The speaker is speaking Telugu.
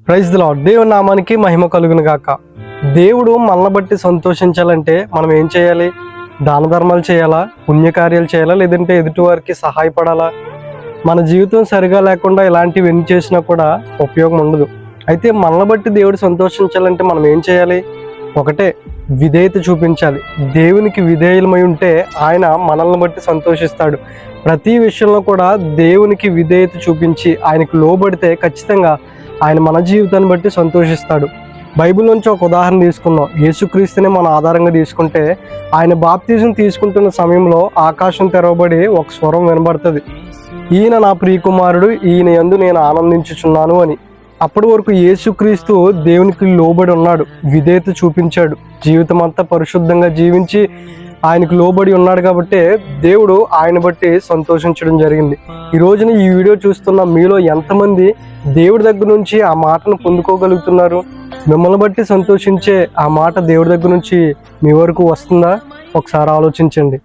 Praise the lord. దేవుని నామానికి మహిమ కలుగును గాక. దేవుడు మనల్ని బట్టి సంతోషించాలంటే మనం ఏం చేయాలి? దాన ధర్మాలు చేయాలా, పుణ్యకార్యాలు చేయాలా, లేదంటే ఎదుటివారికి సహాయపడాలా? మన జీవితం సరిగా లేకుండా ఇలాంటివి ఎన్ని చేసినా కూడా ఉపయోగం ఉండదు. అయితే మనల్ని బట్టి దేవుడు సంతోషించాలంటే మనం ఏం చేయాలి? ఒకటే, విధేయత చూపించాలి. దేవునికి విధేయులమై ఉంటే ఆయన మనల్ని బట్టి సంతోషిస్తాడు. ప్రతి విషయంలో కూడా దేవునికి విధేయత చూపించి ఆయనకు లోబడితే ఖచ్చితంగా ఆయన మన జీవితాన్ని బట్టి సంతోషిస్తాడు. బైబిల్ నుంచి ఒక ఉదాహరణ తీసుకున్నాం. యేసుక్రీస్తుని మన ఆధారంగా తీసుకుంటే ఆయన బాప్తిజం తీసుకుంటున్న సమయంలో ఆకాశం తెరవబడి ఒక స్వరం వినబడుతుంది, ఈయన నా ప్రియకుమారుడు, ఈయన యందు నేను ఆనందించుచున్నాను అని. అప్పటి వరకు యేసుక్రీస్తు దేవునికి లోబడి ఉన్నాడు, విధేయత చూపించాడు, జీవితం అంతా పరిశుద్ధంగా జీవించి ఆయనకు లోబడి ఉన్నాడు. కాబట్టి దేవుడు ఆయన బట్టి సంతోషించడం జరిగింది. ఈ రోజున ఈ వీడియో చూస్తున్న మీలో ఎంతమంది దేవుడి దగ్గర నుంచి ఆ మాటను పొందుకోగలుగుతున్నారు? మిమ్మల్ని బట్టి సంతోషించే ఆ మాట దేవుడి దగ్గర నుంచి మీ వరకు వస్తుందా? ఒకసారి ఆలోచించండి.